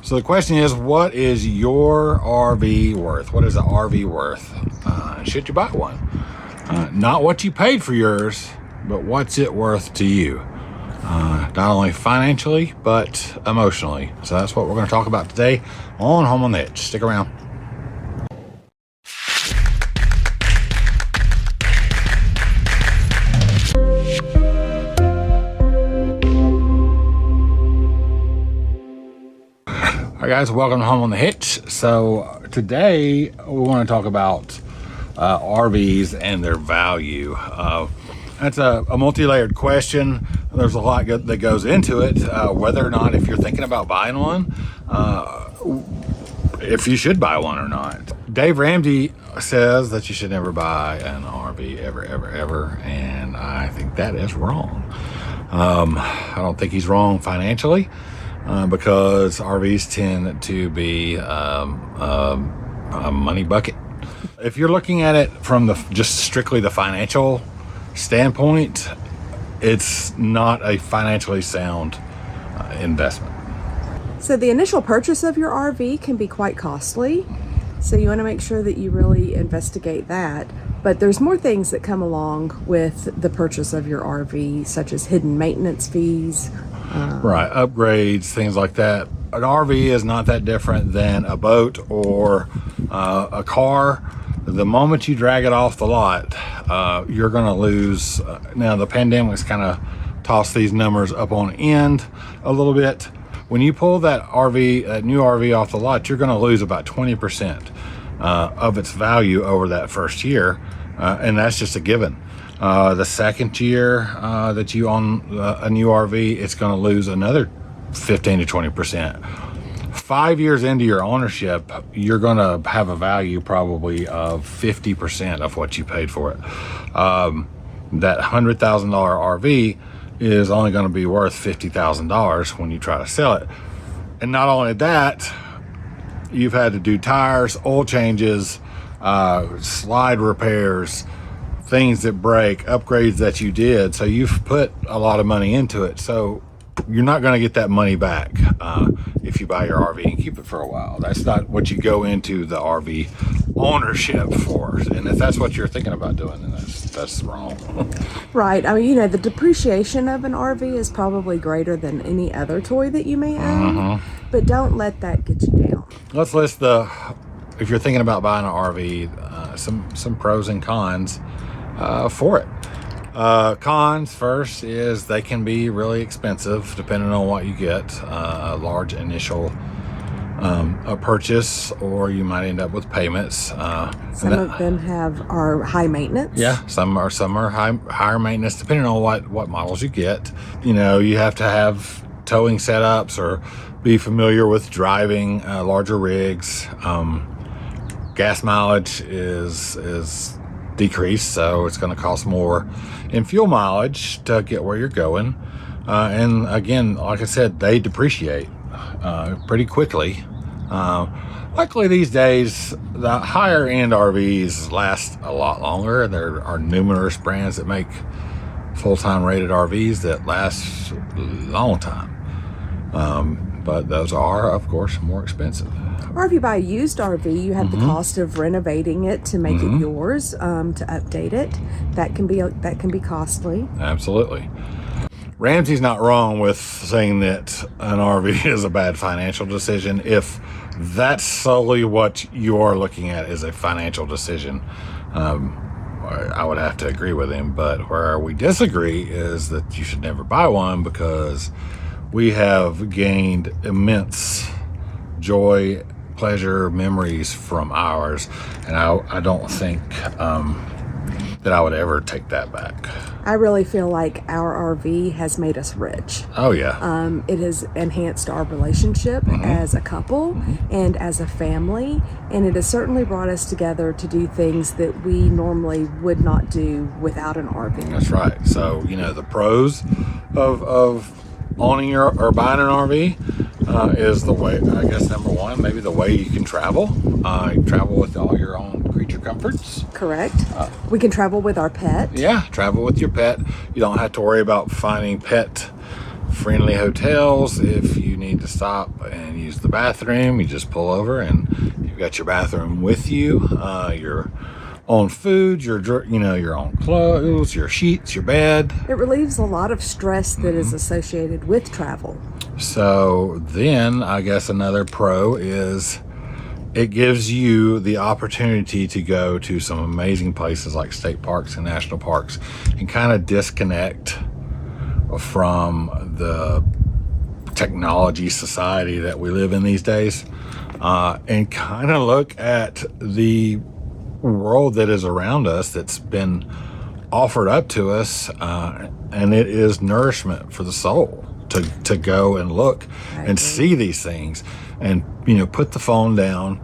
So the question is, what is your RV worth? What is an RV worth? Should you buy one? Not what you paid for yours, but what's it worth to you? Not only financially, but emotionally. So that's what we're going to talk about today on Home on the Hitch. Stick around. All right, guys, welcome to Home on the Hitch. So today we want to talk about RVs and their value. That's a multi-layered question. There's a lot that goes into it, whether or not, if you're thinking about buying one, if you should buy one or not. Dave Ramsey says that you should never buy an RV ever, and I think that is wrong. I don't think he's wrong financially, because RVs tend to be a money bucket. If you're looking at it from just strictly the financial standpoint, it's not a financially sound investment. So the initial purchase of your RV can be quite costly. So you want to make sure that you really investigate that. But there's more things that come along with the purchase of your RV, such as hidden maintenance fees. Right, upgrades, things like that. An RV is not that different than a boat or a car. The moment you drag it off the lot, you're going to lose. Now, the pandemic's kind of tossed these numbers up on end a little bit. When you pull that new RV off the lot, you're going to lose about 20% of its value over that first year, and that's just a given. The second year that you own a new RV, it's going to lose another 15 to 20%. 5 years into your ownership, you're going to have a value probably of 50% of what you paid for it. That $100,000 RV is only going to be worth $50,000 when you try to sell it. And not only that, you've had to do tires, oil changes, slide repairs, things that break, upgrades that you did. So you've put a lot of money into it. So you're not going to get that money back if you buy your RV and keep it for a while. That's not what you go into the RV ownership for. And if that's what you're thinking about doing, then that's wrong. Right. I mean, the depreciation of an RV is probably greater than any other toy that you may own. But don't let that get you down. Let's list if you're thinking about buying an RV, some pros and cons for it. Cons first is they can be really expensive depending on what you get. A large initial a purchase, or you might end up with payments. Some of them are high maintenance. Yeah, some are higher maintenance depending on what models you get. You have to have towing setups or be familiar with driving larger rigs. Gas mileage is decreased, so it's going to cost more in fuel mileage to get where you're going. And again, like I said, they depreciate pretty quickly. Luckily these days, the higher end RVs last a lot longer. There are numerous brands that make full-time rated RVs that last a long time. But those are, of course, more expensive. Or if you buy a used RV, you have the cost of renovating it to make it yours, to update it. That can be costly. Absolutely. Ramsey's not wrong with saying that an RV is a bad financial decision if that's solely what you are looking at is a financial decision. I would have to agree with him, but where we disagree is that you should never buy one, because we have gained immense joy, pleasure, memories from ours, and I don't think that I would ever take that back. I really feel like our RV has made us rich. Oh yeah. It has enhanced our relationship as a couple and as a family, and it has certainly brought us together to do things that we normally would not do without an RV. That's right. So the pros of owning or buying an RV is the way, I guess, number one, maybe the way you can travel. You travel with all your own creature comforts. Correct. We can travel with our pet. Yeah, travel with your pet. You don't have to worry about finding pet friendly hotels. If you need to stop and use the bathroom, you just pull over and you've got your bathroom with you, your own food, your own clothes, your sheets, your bed. It relieves a lot of stress that is associated with travel. So then I guess another pro is it gives you the opportunity to go to some amazing places like state parks and national parks and kind of disconnect from the technology society that we live in these days, and kind of look at the world that is around us that's been offered up to us, and it is nourishment for the soul to go and look and see these things and put the phone down.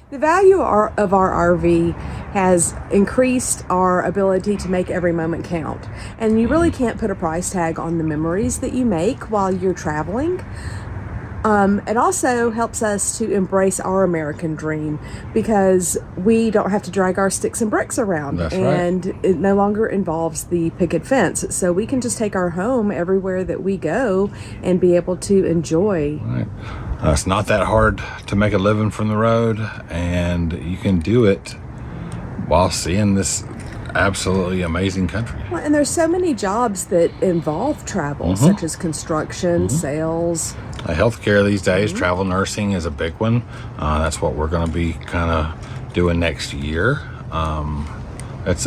The value of our RV has increased our ability to make every moment count. And you really can't put a price tag on the memories that you make while you're traveling. It also helps us to embrace our American dream because we don't have to drag our sticks and bricks around. That's and right. It no longer involves the picket fence. So we can just take our home everywhere that we go and be able to enjoy. Right. It's not that hard to make a living from the road, and you can do it while seeing this absolutely amazing country. Well, and there's so many jobs that involve travel, such as construction, sales. Healthcare these days, travel nursing is a big one. That's what we're going to be kind of doing next year. It's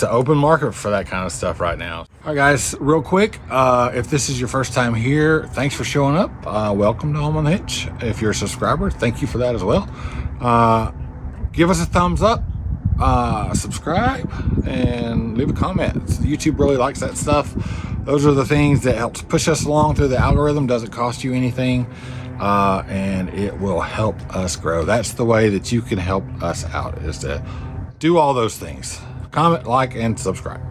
an open market for that kind of stuff right now. All right, guys, real quick, if this is your first time here, thanks for showing up. Welcome to Home on the Hitch. If you're a subscriber, thank you for that as well. Give us a thumbs up, subscribe, and leave a comment. YouTube really likes that stuff. Those are the things that helps push us along through the algorithm. Doesn't cost you anything, and it will help us grow. That's the way that you can help us out, is to do all those things. Comment, like, and subscribe.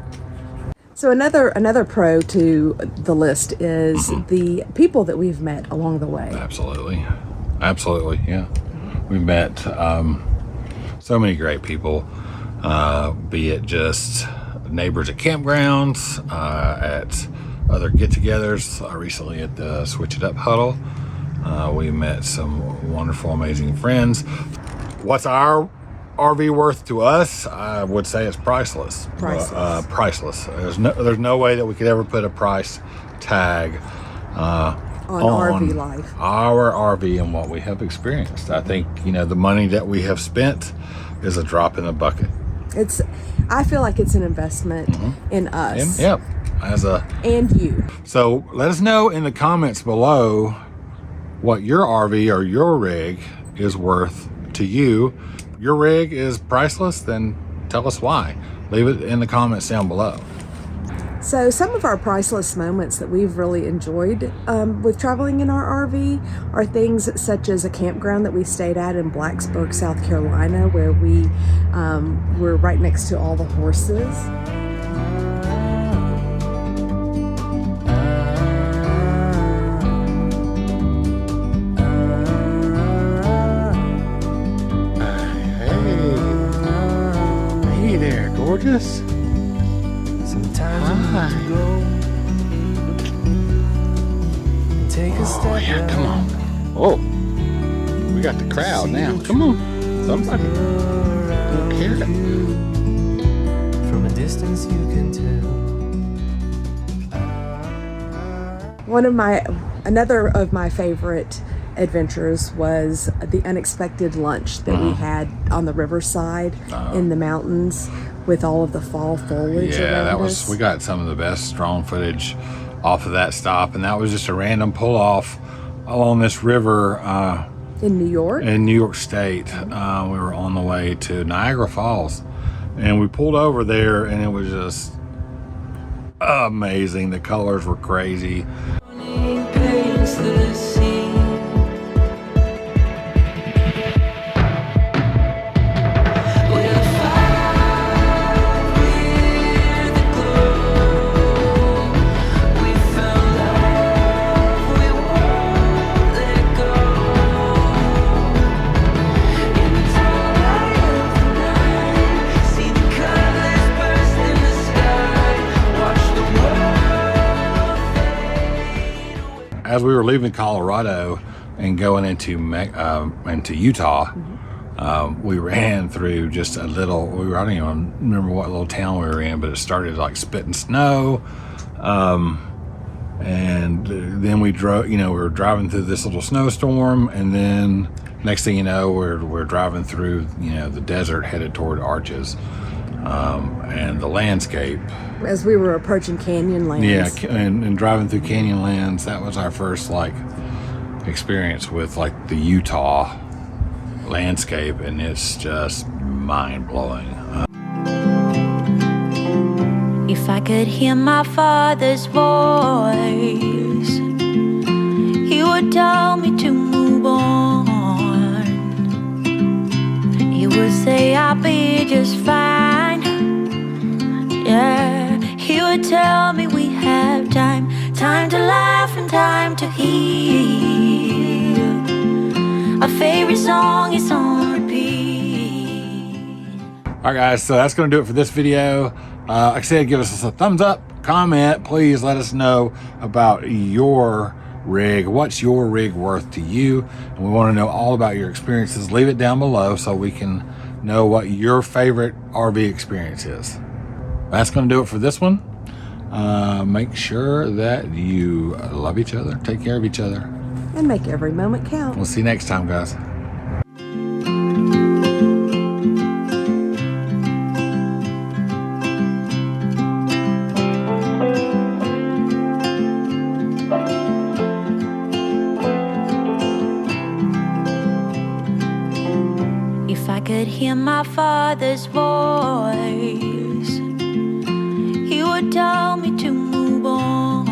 So another pro to the list is the people that we've met along the way. Absolutely, yeah. We've met so many great people, be it just neighbors at campgrounds, at other get-togethers. Recently at the Switch It Up Huddle, we met some wonderful, amazing friends. What's our RV worth to us? I would say it's priceless. Priceless. There's no way that we could ever put a price tag on RV life. Our RV and what we have experienced. I think the money that we have spent is a drop in the bucket. I feel like it's an investment in us. And you. So let us know in the comments below what your RV or your rig is worth to you. Your rig is priceless, then tell us why. Leave it in the comments down below. So some of our priceless moments that we've really enjoyed with traveling in our RV are things such as a campground that we stayed at in Blacksburg, South Carolina, where we were right next to all the horses. Hey there, gorgeous. Sometimes we go and take a step. Oh yeah, come on. Oh, we got the crowd now. Come on, somebody. Don't care. From a distance you can tell. Another of my favorite adventures was the unexpected lunch that we had on the riverside in the mountains with all of the fall foliage around us. We got some of the best drone footage off of that stop, and that was just a random pull off along this river in New York State. We were on the way to Niagara Falls, and we pulled over there, and it was just amazing. The colors were crazy. as we were leaving Colorado and going into Utah, we ran through just a little. I don't even remember what little town we were in, but it started like spitting snow. And then we drove. We were driving through this little snowstorm, and then next thing you know, we're driving through the desert headed toward Arches, and the landscape. As we were approaching Canyonlands. Yeah, and driving through Canyonlands, that was our first experience with the Utah landscape, and it's just mind-blowing. If I could hear my father's voice, he would tell me to move on. He would say I'll be just fine. Yeah, he would tell me we have time to laugh and time to heal. Our favorite song is on repeat. Alright guys, so that's going to do it for this video. Like I said, give us a thumbs up, comment, please let us know about your rig. What's your rig worth to you? And we want to know all about your experiences. Leave it down below so we can know what your favorite RV experience is. That's going to do it for this one. Make sure that you love each other, take care of each other, and make every moment count. We'll see you next time, guys. If I could hear my father's voice, he would tell me to move on.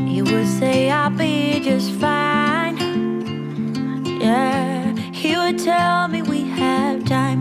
He would say I'll be just fine. Yeah, he would tell me